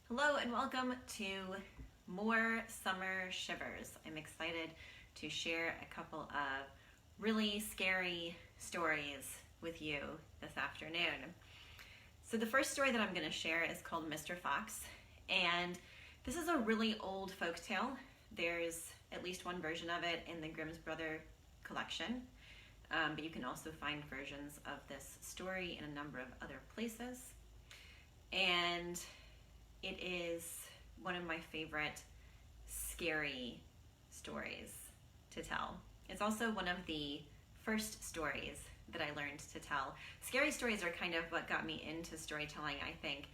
Hello and welcome to more Summer Shivers. I'm excited to share a couple of really scary stories with you this afternoon. So the first story that I'm going to share is called Mr. Fox, and this is a really old folk tale. There's at least one version of it in the Grimm's Brother collection, but you can also find versions of this story in a number of other places. And it is one of my favorite scary stories to tell. It's also one of the first stories that I learned to tell. Scary stories are kind of what got me into storytelling, I think.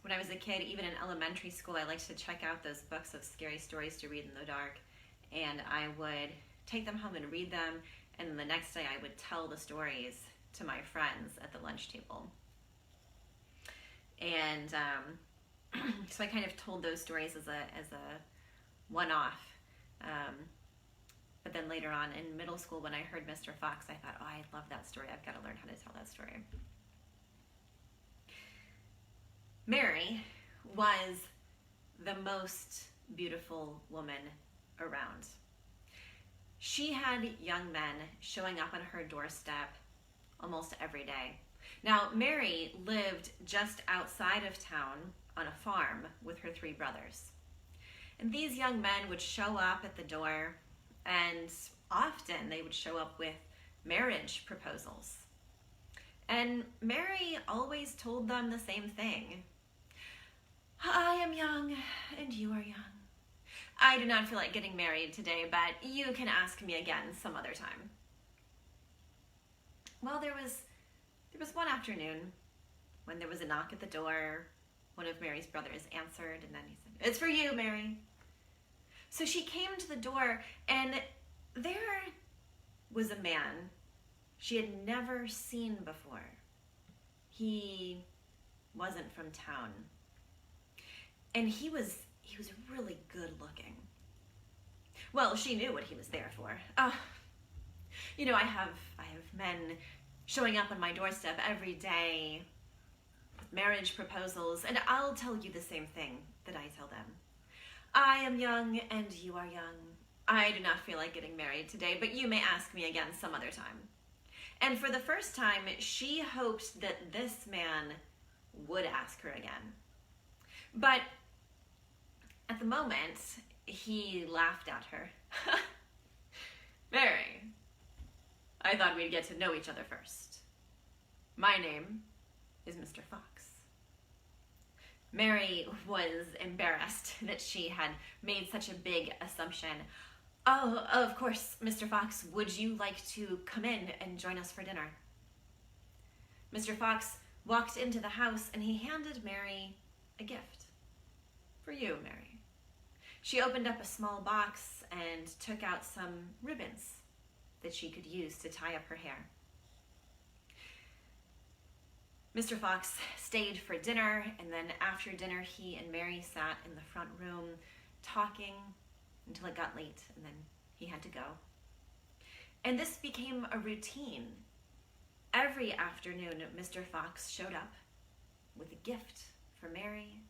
When I was a kid, even in elementary school, I liked to check out those books of scary stories to read in the dark, and I would take them home and read them, and then the next day I would tell the stories to my friends at the lunch table. And so I kind of told those stories as a one-off. But then later on in middle school, when I heard Mr. Fox, I thought, oh, I love that story. I've got to learn how to tell that story. Mary was the most beautiful woman around. She had young men showing up on her doorstep almost every day. Now, Mary lived just outside of town on a farm with her three brothers. And these young men would show up at the door, and often they would show up with marriage proposals. And Mary always told them the same thing. I am young, and you are young. I do not feel like getting married today, but you can ask me again some other time. Well, there was one afternoon when there was a knock at the door. One of Mary's brothers answered, and then he said, "It's for you, Mary." So she came to the door, and there was a man she had never seen before. He wasn't from town, and he was really good looking. Well, she knew what he was there for. I have men showing up on my doorstep every day with marriage proposals, and I'll tell you the same thing that I tell them. I am young and you are young. I do not feel like getting married today, but you may ask me again some other time. And for the first time, she hoped that this man would ask her again. But at the moment, he laughed at her. Mary, I thought we'd get to know each other first. My name is Mr. Fox. Mary was embarrassed that she had made such a big assumption. Oh, of course, Mr. Fox, would you like to come in and join us for dinner? Mr. Fox walked into the house and he handed Mary a gift. For you, Mary. She opened up a small box and took out some ribbons that she could use to tie up her hair. Mr. Fox stayed for dinner, and then after dinner, he and Mary sat in the front room talking until it got late, and then he had to go. And this became a routine. Every afternoon, Mr. Fox showed up with a gift for Mary,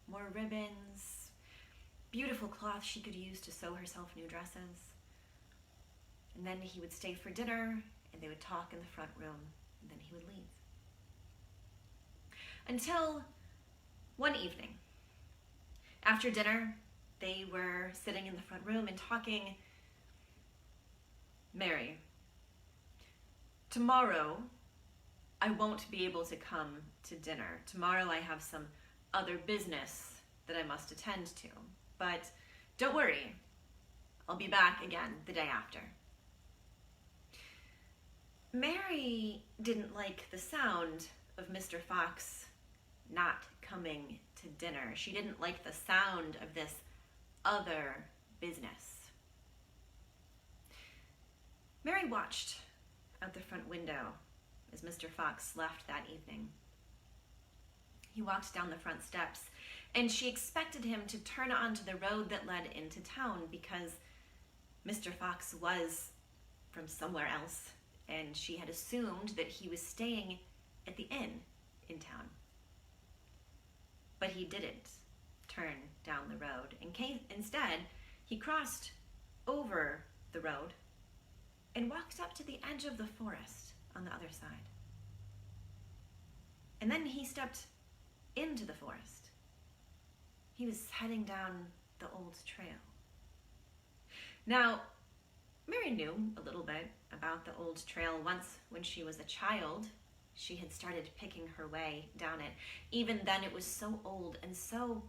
more ribbons, beautiful cloth she could use to sew herself new dresses. And then he would stay for dinner, and they would talk in the front room, and then he would leave. Until one evening, after dinner, they were sitting in the front room and talking. Mary, tomorrow I won't be able to come to dinner. Tomorrow I have some other business that I must attend to. But don't worry, I'll be back again the day after. Mary didn't like the sound of Mr. Fox not coming to dinner. She didn't like the sound of this other business. Mary watched out the front window as Mr. Fox left that evening. He walked down the front steps, and she expected him to turn onto the road that led into town because Mr. Fox was from somewhere else, and she had assumed that he was staying at the inn in town. But he didn't turn down the road. Instead, he crossed over the road and walked up to the edge of the forest on the other side. And then he stepped into the forest. He was heading down the old trail. Now, Mary knew a little bit about the old trail. Once, when she was a child, she had started picking her way down it. Even then, it was so old and so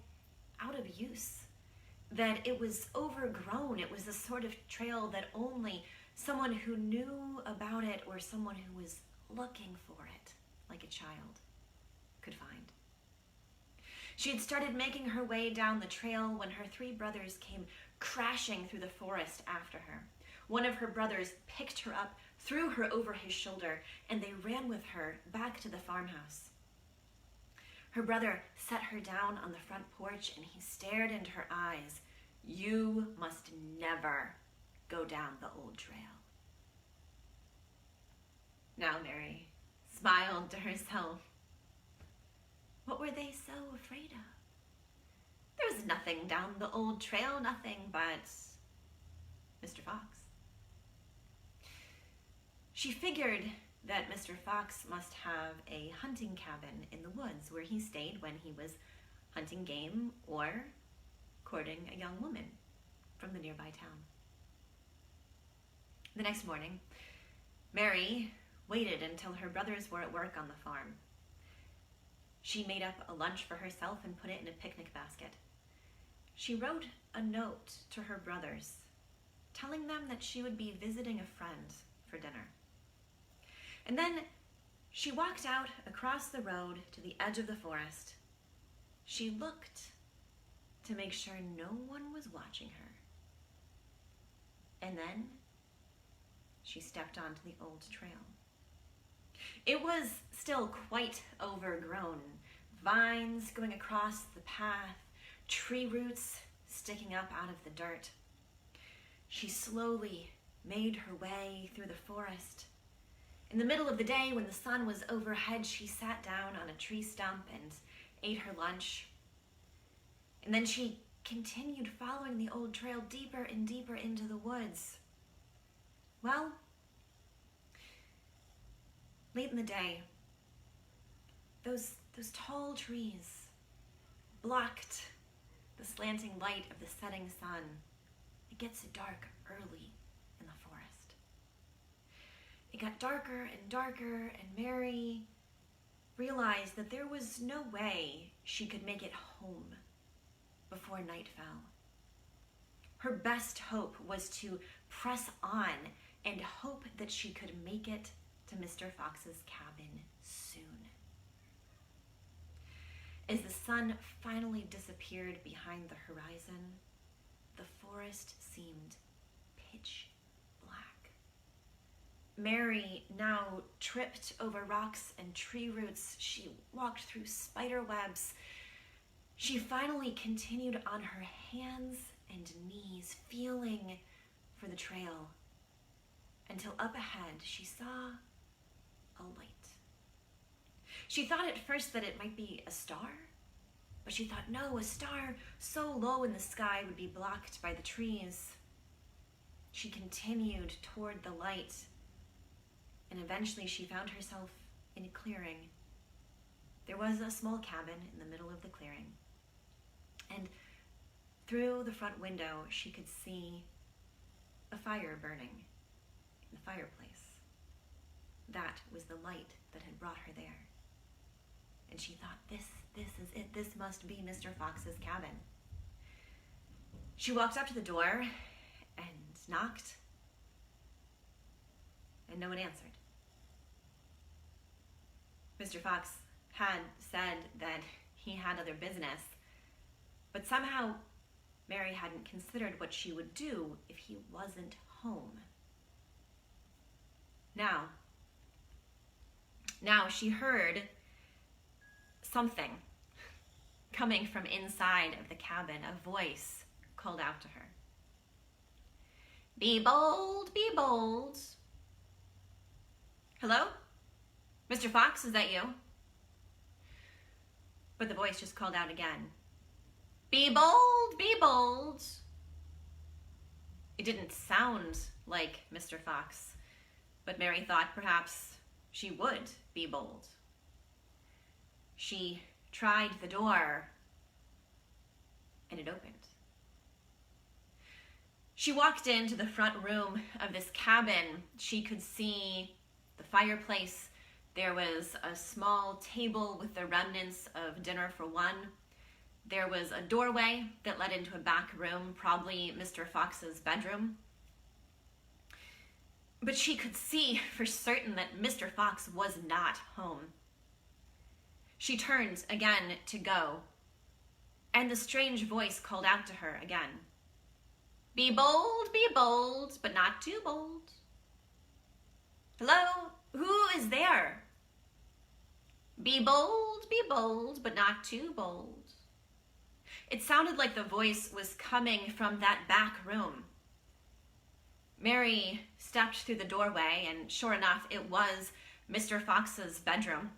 out of use that it was overgrown. It was the sort of trail that only someone who knew about it or someone who was looking for it, like a child, could find. She had started making her way down the trail when her 3 brothers came crashing through the forest after her. One of her brothers picked her up, threw her over his shoulder, and they ran with her back to the farmhouse. Her brother set her down on the front porch and he stared into her eyes. "You must never go down the old trail." Now Mary smiled to herself. What were they so afraid of? There was nothing down the old trail, nothing but Mr. Fox. She figured that Mr. Fox must have a hunting cabin in the woods where he stayed when he was hunting game or courting a young woman from the nearby town. The next morning, Mary waited until her brothers were at work on the farm. She made up a lunch for herself and put it in a picnic basket. She wrote a note to her brothers, telling them that she would be visiting a friend for dinner. And then she walked out across the road to the edge of the forest. She looked to make sure no one was watching her. And then she stepped onto the old trail. It was still quite overgrown. Vines going across the path, tree roots sticking up out of the dirt. She slowly made her way through the forest. In the middle of the day, when the sun was overhead, she sat down on a tree stump and ate her lunch. And then she continued following the old trail deeper and deeper into the woods. Well, late in the day, those tall trees blocked the slanting light of the setting sun. It gets dark early in the forest. It got darker and darker, and Mary realized that there was no way she could make it home before night fell. Her best hope was to press on and hope that she could make it to Mr. Fox's cabin soon. As the sun finally disappeared behind the horizon, the forest seemed pitch black. Mary now tripped over rocks and tree roots. She walked through spider webs. She finally continued on her hands and knees, feeling for the trail, until up ahead she saw a light. She thought at first that it might be a star, but she thought, no, a star so low in the sky would be blocked by the trees. She continued toward the light, and eventually she found herself in a clearing. There was a small cabin in the middle of the clearing, and through the front window she could see a fire burning in the fireplace. That was the light that had brought her there. And she thought, this is it. This must be Mr. Fox's cabin. She walked up to the door and knocked, and no one answered. Mr. Fox had said that he had other business, but somehow Mary hadn't considered what she would do if he wasn't home. Now she heard something coming from inside of the cabin. A voice called out to her. "Be bold, be bold." "Hello? Mr. Fox, is that you?" But the voice just called out again, "Be bold, be bold." It didn't sound like Mr. Fox, but Mary thought perhaps she would be bold. She tried the door, and it opened. She walked into the front room of this cabin. She could see the fireplace. There was a small table with the remnants of dinner for one. There was a doorway that led into a back room, probably Mr. Fox's bedroom. But she could see for certain that Mr. Fox was not home. She turned again to go, and the strange voice called out to her again, be bold, but not too bold." "Hello, who is there?" Be bold, but not too bold." It sounded like the voice was coming from that back room. Mary stepped through the doorway, and sure enough, it was Mr. Fox's bedroom.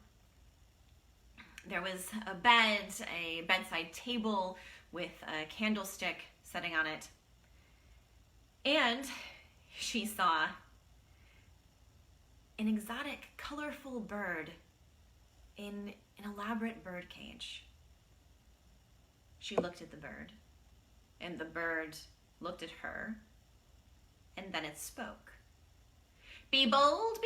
There was a bed, a bedside table with a candlestick sitting on it. And she saw an exotic, colorful bird in an elaborate bird cage. She looked at the bird, and the bird looked at her, and then it spoke. Be bold,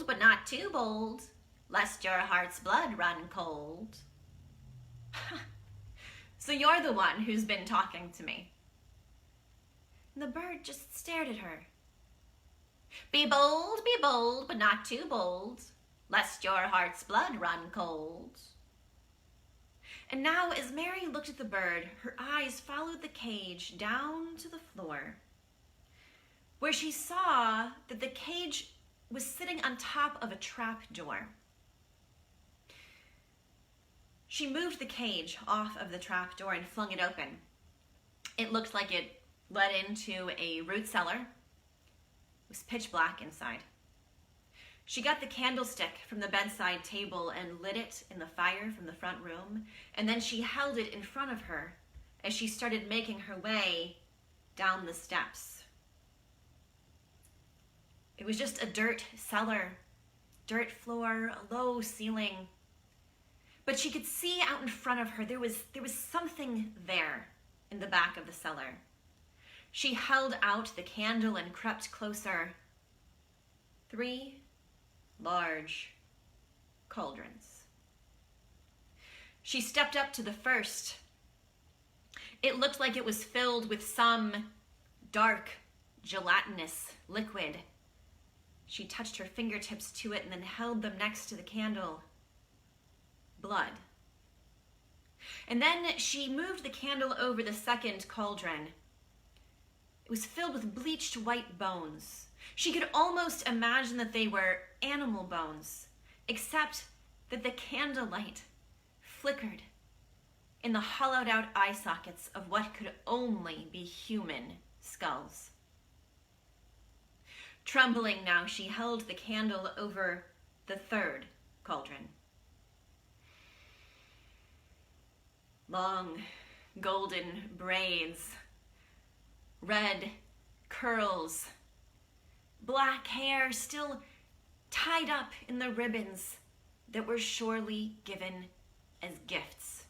but not too bold, lest your heart's blood run cold." "So you're the one who's been talking to me." And the bird just stared at her. Be bold, but not too bold, lest your heart's blood run cold." And now, as Mary looked at the bird, her eyes followed the cage down to the floor, where she saw that the cage was sitting on top of a trap door. She moved the cage off of the trap door and flung it open. It looked like it led into a root cellar. It was pitch black inside. She got the candlestick from the bedside table and lit it in the fire from the front room, and then she held it in front of her as she started making her way down the steps. It was just a dirt cellar, dirt floor, a low ceiling. But she could see out in front of her there was something there in the back of the cellar. She held out the candle and crept closer. 3 large cauldrons. She stepped up to the first. It looked like it was filled with some dark, gelatinous liquid. She touched her fingertips to it and then held them next to the candle. Blood. And then she moved the candle over the second cauldron. It was filled with bleached white bones. She could almost imagine that they were animal bones, except that the candlelight flickered in the hollowed out eye sockets of what could only be human skulls. Trembling now, she held the candle over the third cauldron. Long golden braids, red curls, black hair still tied up in the ribbons that were surely given as gifts.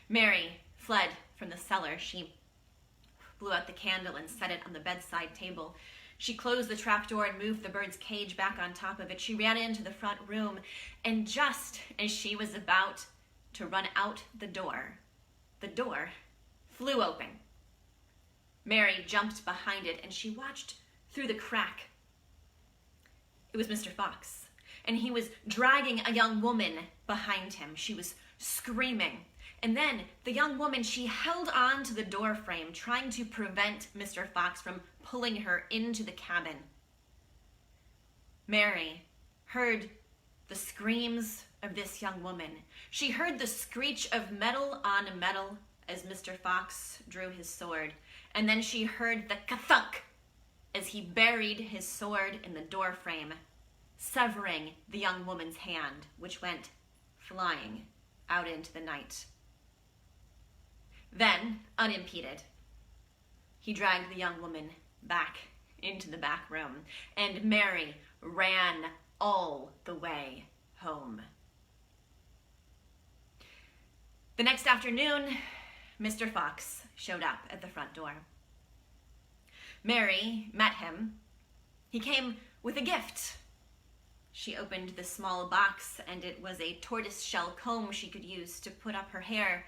Mary fled from the cellar. She blew out the candle and set it on the bedside table. She closed the trapdoor and moved the bird's cage back on top of it. She ran into the front room, and just as she was about to run out the door flew open. Mary jumped behind it, and she watched through the crack. It was Mr. Fox, and he was dragging a young woman behind him. She was screaming. And then the young woman, she held on to the door frame, trying to prevent Mr. Fox from pulling her into the cabin. Mary heard the screams of this young woman. She heard the screech of metal on metal as Mr. Fox drew his sword. And then she heard the ka-thunk as he buried his sword in the door frame, severing the young woman's hand, which went flying out into the night. Then, unimpeded, he dragged the young woman back into the back room, and Mary ran all the way home. The next afternoon, Mr. Fox showed up at the front door. Mary met him. He came with a gift. She opened the small box, and it was a tortoiseshell comb she could use to put up her hair.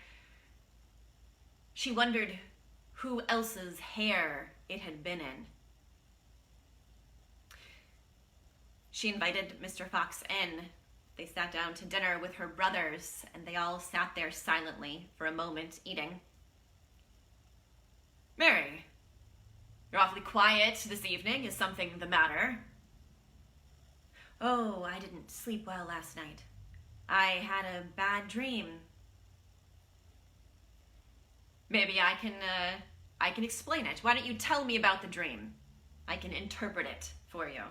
She wondered who else's hair it had been in. She invited Mr. Fox in. They sat down to dinner with her brothers, and they all sat there silently for a moment, eating. "Mary, you're awfully quiet this evening. Is something the matter?" "Oh, I didn't sleep well last night. I had a bad dream." "Maybe I can explain it. Why don't you tell me about the dream? I can interpret it for you."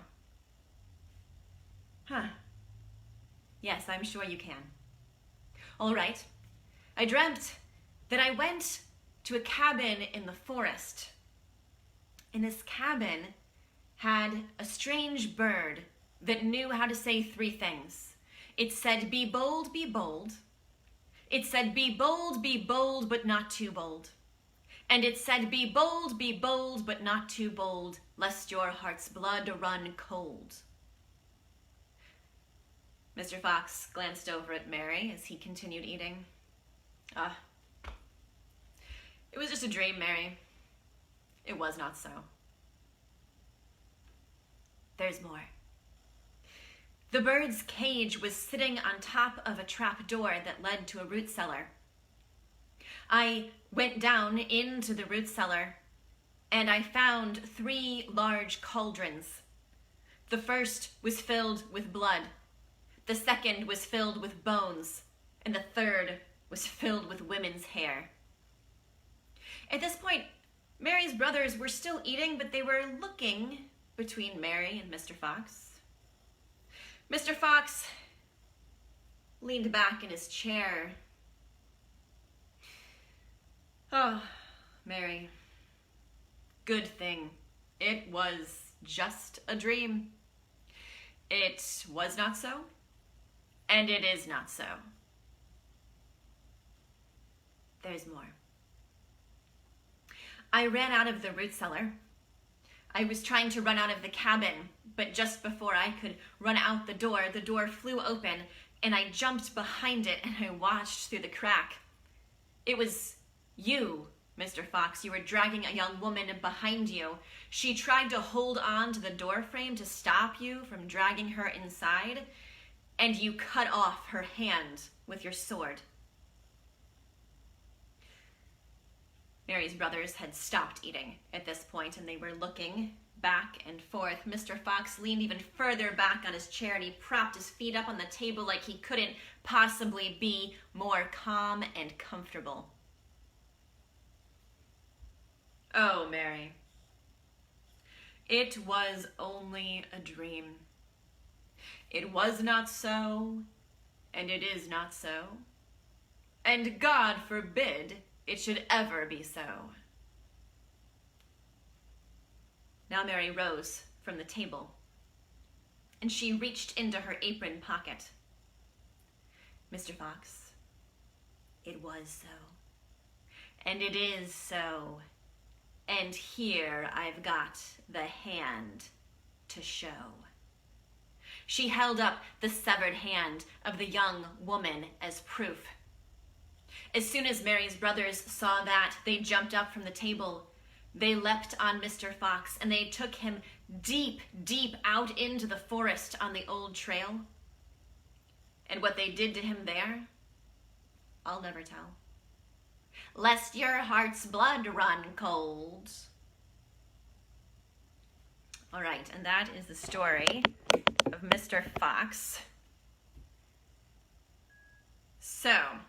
"Huh. Yes, I'm sure you can. All right. I dreamt that I went to a cabin in the forest. And this cabin had a strange bird that knew how to say 3 things. It said, 'Be bold, be bold.' It said, 'Be bold, but not too bold.' And it said, 'Be bold, but not too bold, lest your heart's blood run cold.'" Mr. Fox glanced over at Mary as he continued eating. "It was just a dream, Mary. It was not so." "There's more. The bird's cage was sitting on top of a trap door that led to a root cellar. I went down into the root cellar, and I found 3 large cauldrons. The first was filled with blood. The second was filled with bones, and the third was filled with women's hair." At this point, Mary's brothers were still eating, but they were looking between Mary and Mr. Fox. Mr. Fox leaned back in his chair. "Oh, Mary, good thing it was just a dream. It was not so. And it is not so. There's more. I ran out of the root cellar. I was trying to run out of the cabin, but just before I could run out the door flew open, and I jumped behind it, and I watched through the crack. It was you, Mr. Fox. You were dragging a young woman behind you. She tried to hold on to the door frame to stop you from dragging her inside, and you cut off her hand with your sword." Mary's brothers had stopped eating at this point, and they were looking back and forth. Mr. Fox leaned even further back on his chair, and he propped his feet up on the table like he couldn't possibly be more calm and comfortable. "Oh, Mary, it was only a dream. It was not so, and it is not so, and God forbid it should ever be so." Now Mary rose from the table, and she reached into her apron pocket. "Mr. Fox, it was so, and it is so, and here I've got the hand to show." She held up the severed hand of the young woman as proof. As soon as Mary's brothers saw that, they jumped up from the table. They leapt on Mr. Fox, and they took him deep, deep out into the forest on the old trail. And what they did to him there, I'll never tell. Lest your heart's blood run cold. All right, and that is the story of Mr. Fox. So,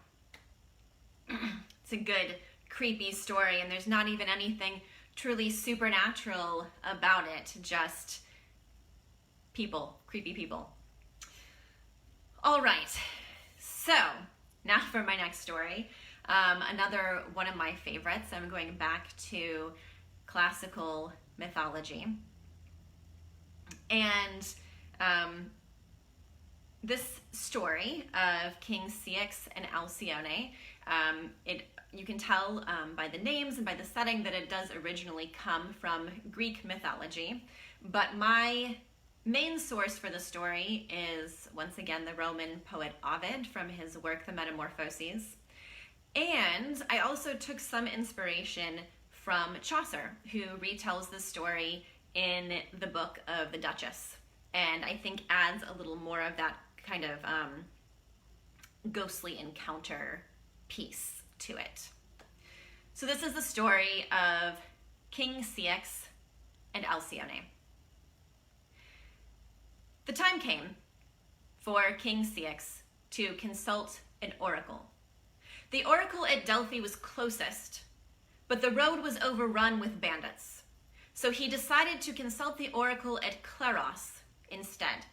it's a good, creepy story, and there's not even anything truly supernatural about it, just people, creepy people. All right, so Now for my next story, another one of my favorites. I'm going back to classical mythology. And this story of King Ceyx and Alcyone, you can tell by the names and by the setting that it does originally come from Greek mythology. But my main source for the story is, once again, the Roman poet Ovid from his work, The Metamorphoses. And I also took some inspiration from Chaucer, who retells the story in the book of the Duchess. And I think adds a little more of that kind of ghostly encounter piece to it. So this is the story of King Ceyx and Alcyone. The time came for King Ceyx to consult an oracle. The oracle at Delphi was closest, but the road was overrun with bandits. So he decided to consult the oracle at Claros instead.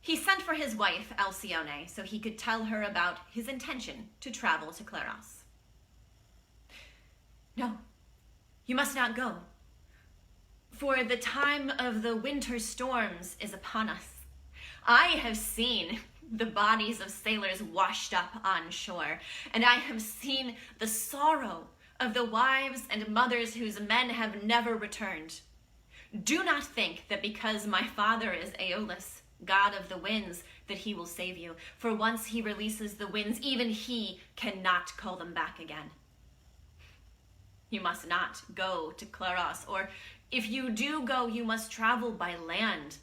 He sent for his wife, Alcyone, so he could tell her about his intention to travel to Claros. "No, you must not go, for the time of the winter storms is upon us. I have seen the bodies of sailors washed up on shore, and I have seen the sorrow of the wives and mothers whose men have never returned. Do not think that because my father is Aeolus, god of the winds, that he will save you, for once he releases the winds, even he cannot call them back again. You must not go to Claros, or if you do go, you must travel by land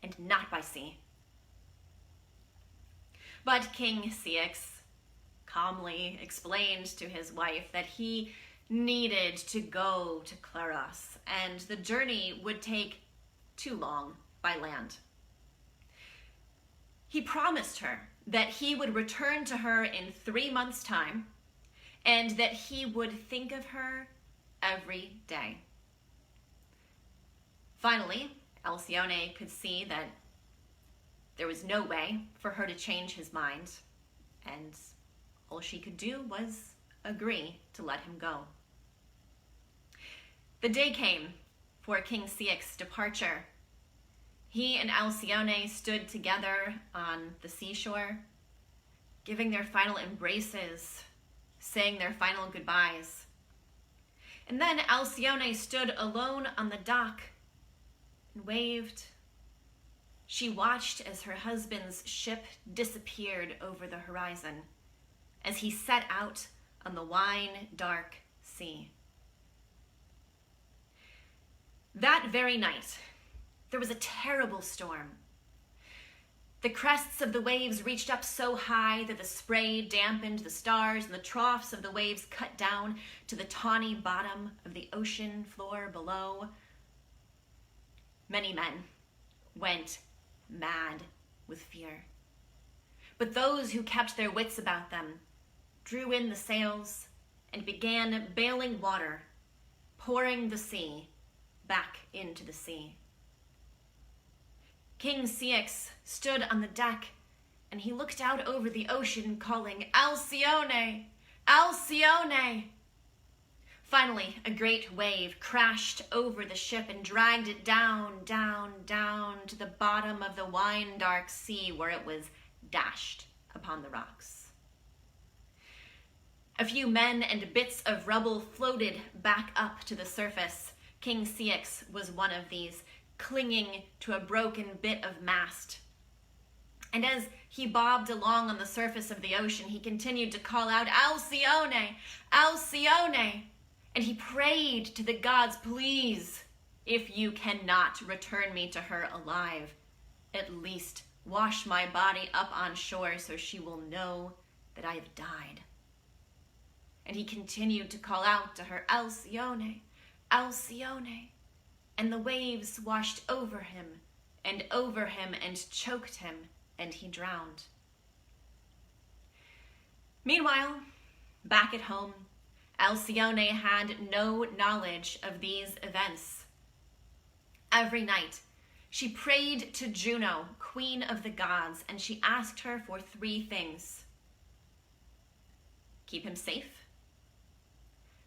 and not by sea." But King Ceyx calmly explained to his wife that he needed to go to Claros, and the journey would take too long by land. He promised her that he would return to her in 3 months' time, and that he would think of her every day. Finally, Alcyone could see that there was no way for her to change his mind, and all she could do was agree to let him go. The day came for King Ceyx's departure. He and Alcyone stood together on the seashore, giving their final embraces, saying their final goodbyes. And then Alcyone stood alone on the dock and waved. She watched as her husband's ship disappeared over the horizon, as he set out on the wine-dark sea. That very night, there was a terrible storm. The crests of the waves reached up so high that the spray dampened the stars, and the troughs of the waves cut down to the tawny bottom of the ocean floor below. Many men went mad with fear. But those who kept their wits about them drew in the sails and began bailing water, pouring the sea back into the sea. King Ceyx stood on the deck, and he looked out over the ocean, calling, "Alcyone! Alcyone!" Finally, a great wave crashed over the ship and dragged it down, down, down to the bottom of the wine-dark sea, where it was dashed upon the rocks. A few men and bits of rubble floated back up to the surface. King Ceyx was one of these, clinging to a broken bit of mast. And as he bobbed along on the surface of the ocean, he continued to call out, "Alcyone! Alcyone!" And he prayed to the gods, "Please, if you cannot return me to her alive, at least wash my body up on shore so she will know that I have died." And he continued to call out to her, "Alcyone! Alcyone!" And the waves washed over him and choked him, and he drowned. Meanwhile, back at home, Alcyone had no knowledge of these events. Every night, she prayed to Juno, queen of the gods, and she asked her for 3 things: keep him safe,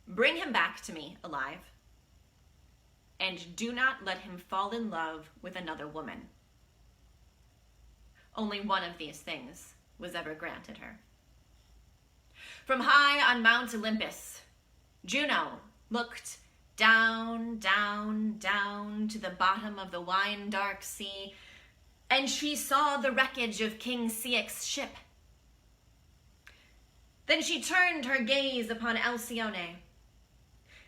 bring him back to me alive, and do not let him fall in love with another woman. Only one of these things was ever granted her. From high on Mount Olympus, Juno looked down, down, down to the bottom of the wine-dark sea, and she saw the wreckage of King Ceyx's ship. Then she turned her gaze upon Alcyone,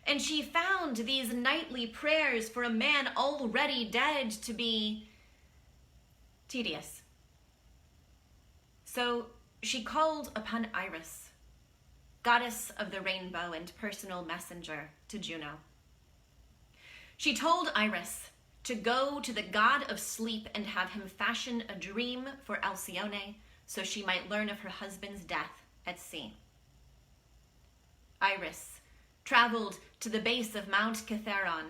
and she found these nightly prayers for a man already dead to be tedious. So she called upon Iris, goddess of the rainbow and personal messenger to Juno. She told Iris to go to the god of sleep and have him fashion a dream for Alcyone so she might learn of her husband's death at sea. Iris traveled to the base of Mount Cithaeron,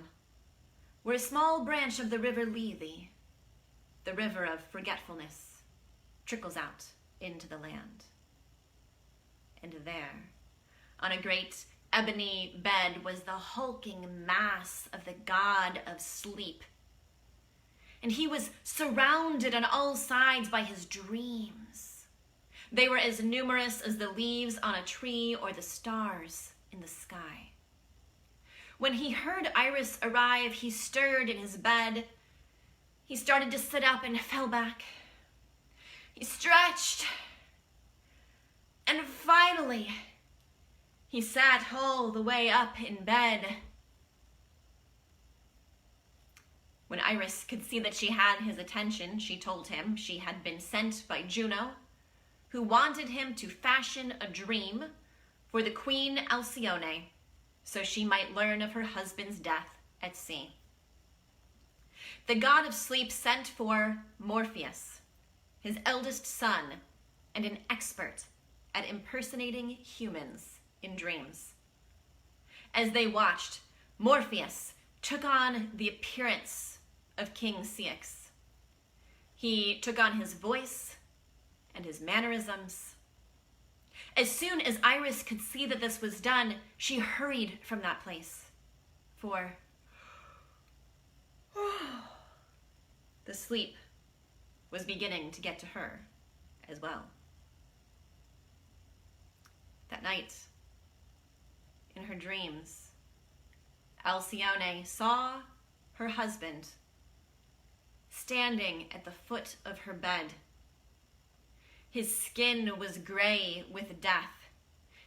where a small branch of the river Lethe, the river of forgetfulness, trickles out into the land. And there, on a great ebony bed, was the hulking mass of the god of sleep. And he was surrounded on all sides by his dreams. They were as numerous as the leaves on a tree or the stars in the sky. When he heard Iris arrive, he stirred in his bed. He started to sit up and fell back. He stretched. And finally, he sat all the way up in bed. When Iris could see that she had his attention, she told him she had been sent by Juno, who wanted him to fashion a dream for the Queen Alcyone, so she might learn of her husband's death at sea. The god of sleep sent for Morpheus, his eldest son, and an expert at impersonating humans in dreams. As they watched, Morpheus took on the appearance of King Ceyx. He took on his voice and his mannerisms. As soon as Iris could see that this was done, she hurried from that place, for the sleep was beginning to get to her as well. That night, in her dreams, Alcyone saw her husband standing at the foot of her bed. His skin was gray with death.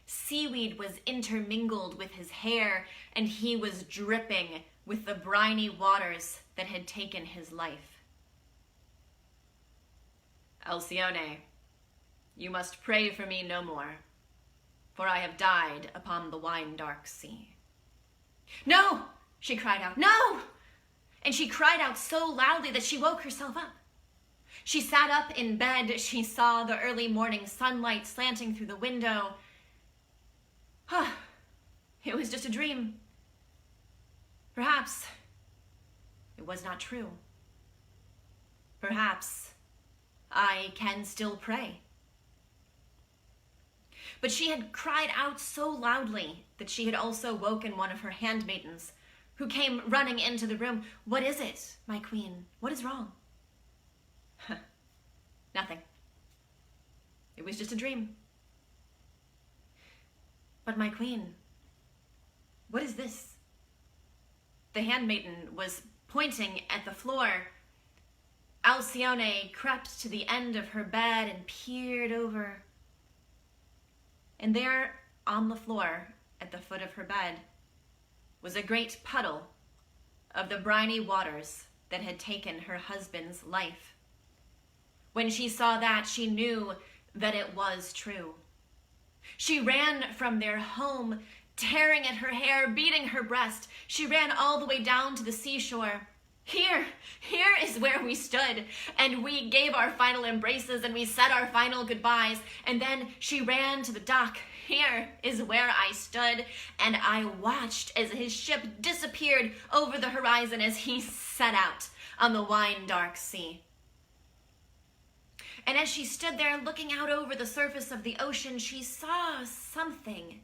Seaweed was intermingled with his hair, and he was dripping with the briny waters that had taken his life. Alcyone, you must pray for me no more, for I have died upon the wine-dark sea. No, she cried out, no! And she cried out so loudly that she woke herself up. She sat up in bed. She saw the early morning sunlight slanting through the window. It was just a dream. Perhaps it was not true. Perhaps I can still pray. But she had cried out so loudly that she had also woken one of her handmaidens, who came running into the room. What is it, my queen? What is wrong? Nothing. It was just a dream. But my queen, what is this? The handmaiden was pointing at the floor. Alcyone crept to the end of her bed and peered over. And there, on the floor, at the foot of her bed, was a great puddle of the briny waters that had taken her husband's life. When she saw that, she knew that it was true. She ran from their home, tearing at her hair, beating her breast. She ran all the way down to the seashore. Here is where we stood, and we gave our final embraces, and we said our final goodbyes. And then she ran to the dock. Here is where I stood, and I watched as his ship disappeared over the horizon as he set out on the wine-dark sea. And as she stood there looking out over the surface of the ocean, she saw something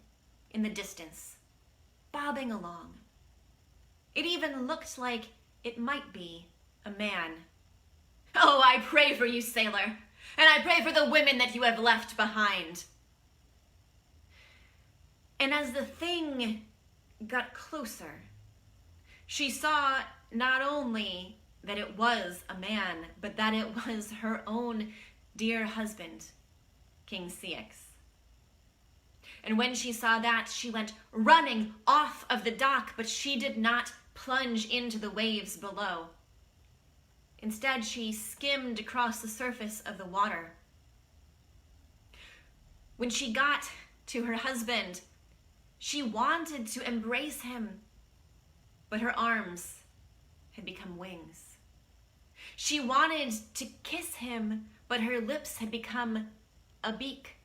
in the distance, bobbing along. It even looked like it might be a man. "Oh, I pray for you, sailor, and I pray for the women that you have left behind." And as the thing got closer, she saw not only that it was a man, but that it was her own dear husband, King Ceyx. And when she saw that, she went running off of the dock, but she did not plunge into the waves below. Instead, she skimmed across the surface of the water. When she got to her husband, she wanted to embrace him, but her arms had become wings. She wanted to kiss him, but her lips had become a beak.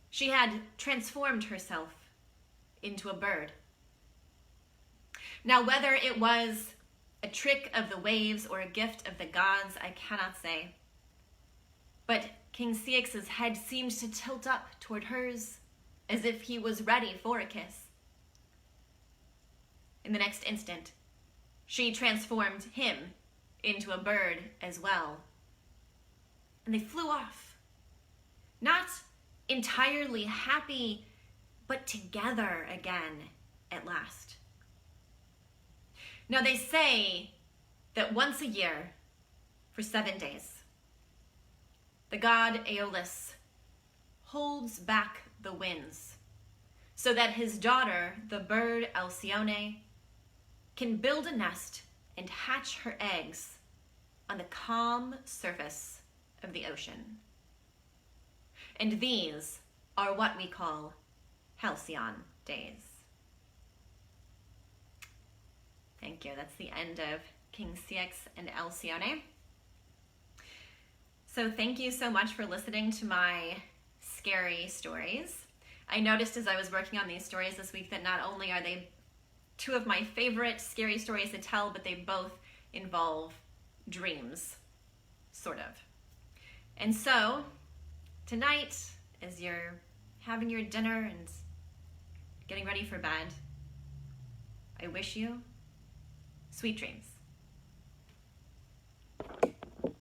She had transformed herself into a bird. Now, whether it was a trick of the waves or a gift of the gods, I cannot say. But King Ceyx's head seemed to tilt up toward hers, as if he was ready for a kiss. In the next instant, she transformed him into a bird as well. And they flew off, not entirely happy, but together again at last. Now they say that once a year, for 7 days, the god Aeolus holds back the winds so that his daughter, the bird Alcyone, can build a nest and hatch her eggs on the calm surface of the ocean. And these are what we call halcyon days. Thank you. That's the end of King Ceyx and Alcyone. So thank you so much for listening to my scary stories. I noticed as I was working on these stories this week that not only are they two of my favorite scary stories to tell, but they both involve dreams, sort of. And so tonight, as you're having your dinner and getting ready for bed, I wish you sweet dreams.